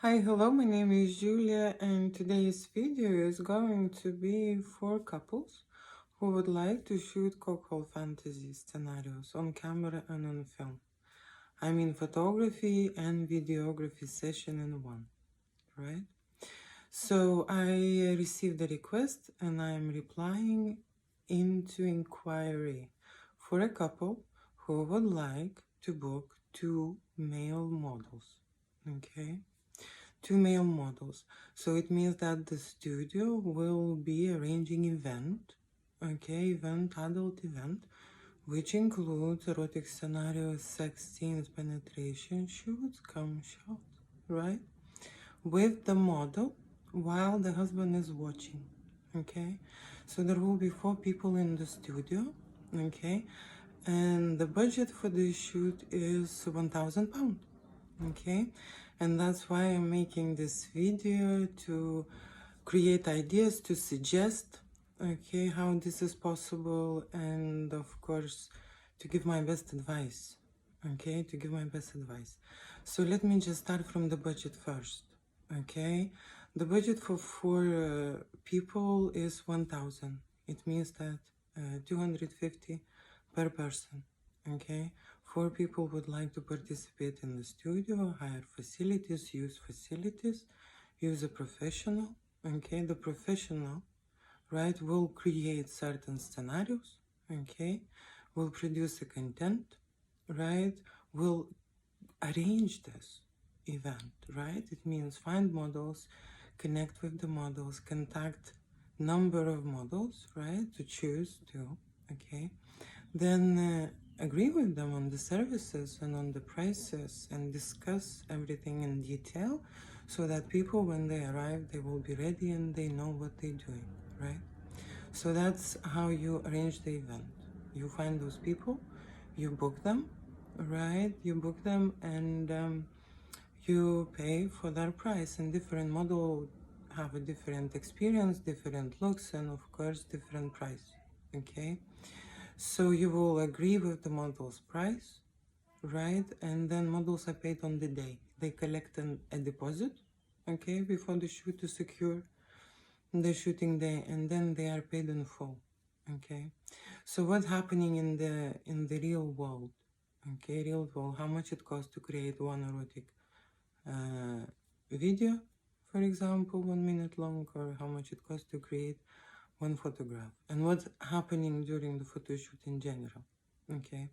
Hi, hello, my name is Julia, and today's video is going to be for couples who would like to shoot cuckold fantasy scenarios on camera and on film. I mean photography and videography session in one, right? So I received a request and I'm replying into inquiry for a couple who would like to book two male models, okay? Two male models. So it means that the studio will be arranging adult event, which includes erotic scenarios, sex scenes, penetration shoots, cum shots, right? With the model while the husband is watching, okay? So there will be 4 people in the studio, okay? And the budget for this shoot is £1,000. Okay, and that's why I'm making this video, to create ideas, to suggest, okay, how this is possible, and of course to give my best advice, okay, to give my best advice. So let me just start from the budget first, okay. The budget for 4 people is 1,000. It means that 250 per person, okay. 4 people would like to participate in the studio, hire facilities, use a professional, okay. The professional, right, will create certain scenarios, okay, will produce a content, right, will arrange this event, right. It means find models, connect with the models, contact number of models, right, to choose to, okay. Then agree with them on the services and on the prices and discuss everything in detail, so that people, when they arrive, they will be ready and they know what they're doing, right? So that's how you arrange the event. You find those people, you book them, right? You book them, and you pay for their price. And different model have a different experience, different looks, and of course different price, okay. So you will agree with the model's price, right? And then models are paid on the day. They collect a deposit, okay, before the shoot, to secure the shooting day, and then they are paid in full, okay. So what's happening in the real world, okay, real world, how much it costs to create one erotic video, for example, 1 minute long, or how much it costs to create one photograph, and what's happening during the photo shoot in general, okay.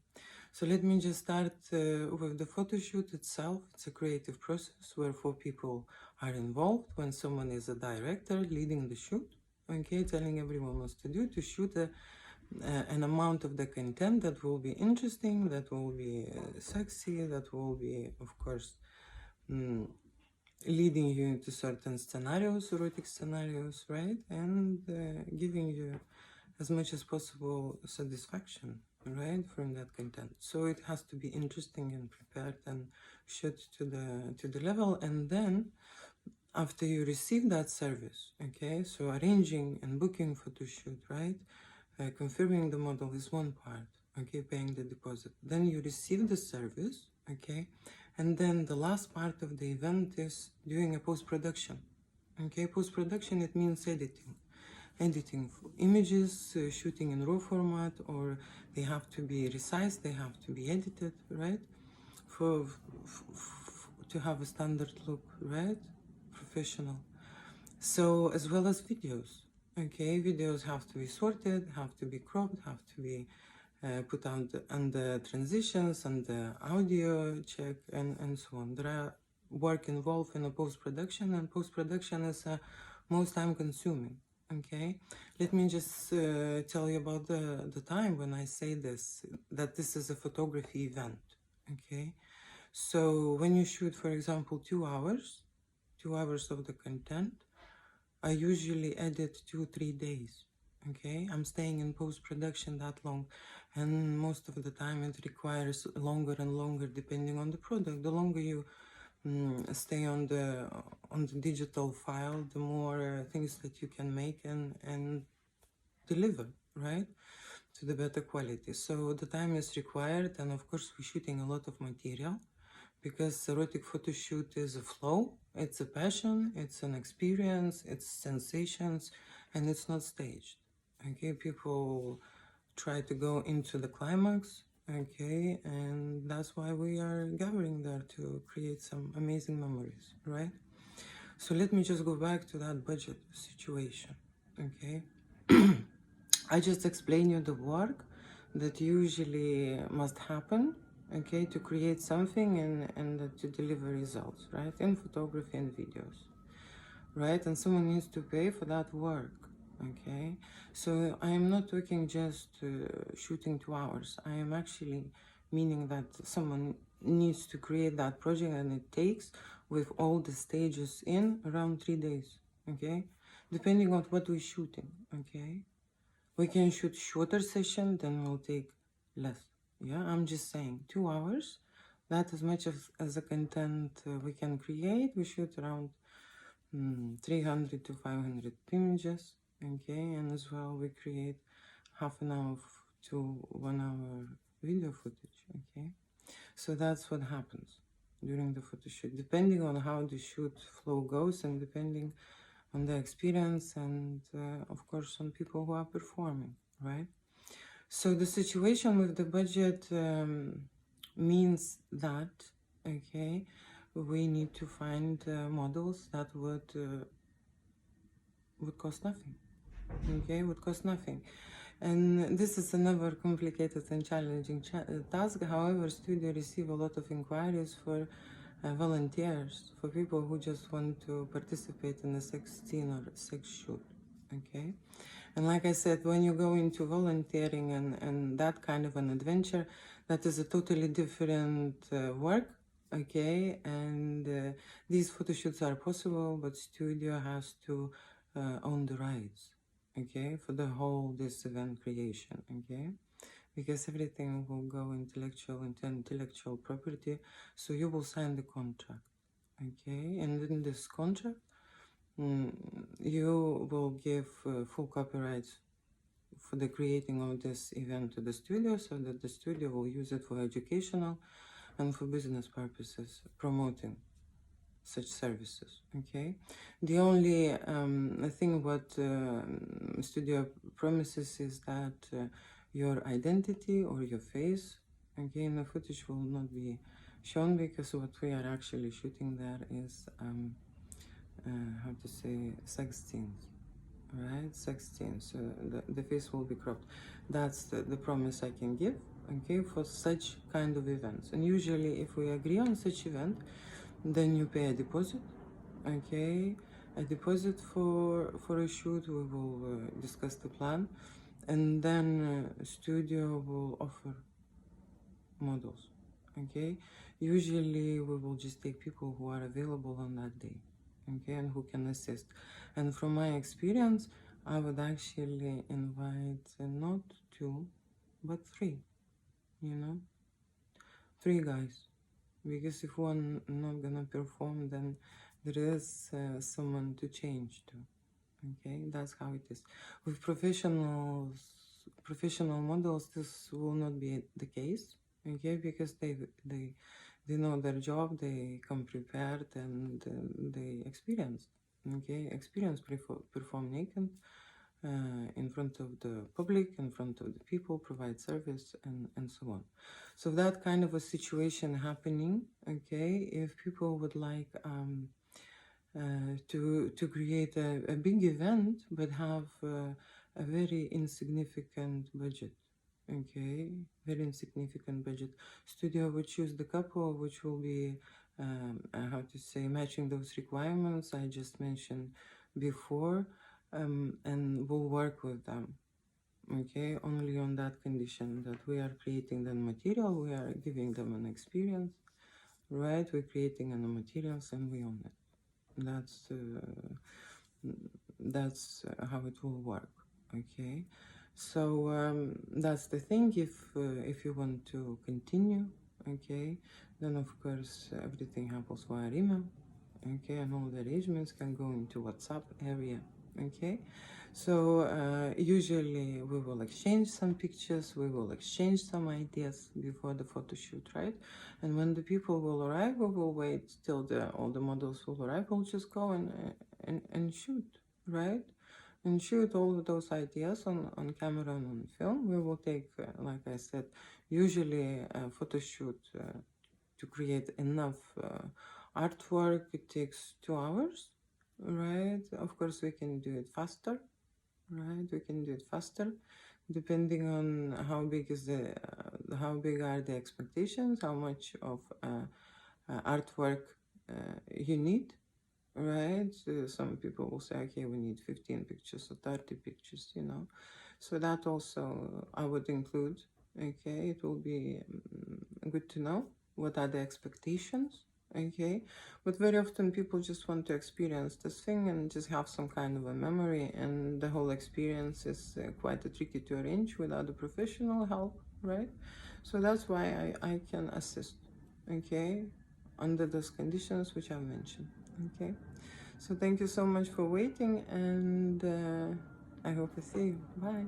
So let me just start with the photo shoot itself. It's a creative process where 4 people are involved. When someone is a director leading the shoot, okay, telling everyone what to do to shoot an amount of the content that will be interesting, that will be sexy, that will be, of course, leading you into certain scenarios, erotic scenarios, right? And giving you as much as possible satisfaction, right, from that content. So it has to be interesting and prepared and shot to the level. And then after you receive that service, okay, so arranging and booking photo shoot, right, confirming the model is one part, okay, paying the deposit. Then you receive the service, okay, and then the last part of the event is doing a post-production, okay. Post-production, it means editing images, shooting in raw format, or they have to be resized, they have to be edited, right, to have a standard look, right, professional. So as well as videos, okay, videos have to be sorted, have to be cropped, have to be put on the transitions and the audio check, and so on. There are work involved in a post-production, and post-production is most time consuming, okay. Let me just tell you about the time when I say this, that this is a photography event, okay. So when you shoot, for example, 2 hours of the content, I usually edit 2-3 days, okay. I'm staying in post-production that long, and most of the time it requires longer and longer depending on the product. The longer you stay on the digital file, the more things that you can make and deliver, right, to the better quality. So the time is required, and of course we're shooting a lot of material, because erotic photo shoot is a flow, it's a passion, it's an experience, it's sensations, and it's not staged. Okay, people try to go into the climax, okay, and that's why we are gathering there, to create some amazing memories, right? So let me just go back to that budget situation, okay? I just explained you the work that usually must happen, okay, to create something and to deliver results, right, in photography and videos, right? And someone needs to pay for that work, okay? So I am not talking just shooting 2 hours. I am actually meaning that someone needs to create that project, and it takes, with all the stages in, around 3 days, okay? Depending on what we're shooting, okay? We can shoot shorter session, then we'll take less. Yeah, I'm just saying 2 hours. That as much as the content we can create. We shoot around 300 to 500 images, okay, and as well we create half an hour to 1 hour video footage, okay. So that's what happens during the photo shoot, depending on how the shoot flow goes, and depending on the experience, and of course on people who are performing, right? So the situation with the budget means that, okay, we need to find models that would cost nothing, okay, would cost nothing. And this is another complicated and challenging task. However, studio receive a lot of inquiries for volunteers, for people who just want to participate in a sex scene or sex shoot, okay. And like I said, when you go into volunteering and that kind of an adventure, that is a totally different work, okay. And these photo shoots are possible, but studio has to own the rights, okay, for the whole this event creation, okay, because everything will go into intellectual property. So you will sign the contract, okay, and in this contract you will give full copyrights for the creating of this event to the studio, so that the studio will use it for educational and for business purposes, promoting such services, okay. The only thing what studio promises is that your identity or your face, okay, in the footage will not be shown, because what we are actually shooting there is how to say, sex scenes, right? Sex scenes. So the face will be cropped. That's the promise I can give, okay, for such kind of events. And usually if we agree on such event, then you pay a deposit, okay, a deposit for a shoot. We will discuss the plan, and then studio will offer models, okay. Usually we will just take people who are available on that day, okay, and who can assist. And from my experience, I would actually invite not 2 but 3, you know, 3 guys, because if one not gonna perform, then there is someone to change to, okay. That's how it is. With professional models, this will not be the case, okay, because they know their job, they come prepared, and they experienced, okay, perform naked in front of the public, in front of the people, provide service, and so on. So that kind of a situation happening, okay, if people would like to create a big event but have a very insignificant budget, okay, very insignificant budget, studio would choose the couple which will be how to say, matching those requirements I just mentioned before, and will work with them, okay, only on that condition that we are creating the material, we are giving them an experience, right, we're creating the materials and we own it. That's how it will work, okay. So that's the thing. If you want to continue, okay, then of course everything happens via email, okay, and all the arrangements can go into WhatsApp area, Okay, so usually we will exchange some pictures, we will exchange some ideas before the photo shoot, right? And when the people will arrive, we will wait till all the models will arrive. We'll just go and shoot, right? And shoot all of those ideas on camera and on film. We will take, like I said, usually a photo shoot to create enough artwork, it takes 2 hours, right? Of course, we can do it faster, right? We can do it faster, depending on how big is how big are the expectations, how much of artwork you need, right? Some people will say, okay, we need 15 pictures or 30 pictures, you know. So that also I would include, okay? It will be good to know what are the expectations, okay? But very often people just want to experience this thing and just have some kind of a memory, and the whole experience is quite tricky to arrange without the professional help, right? So that's why I can assist, okay, under those conditions which I've mentioned, okay? So thank you so much for waiting, and I hope to see you. Bye.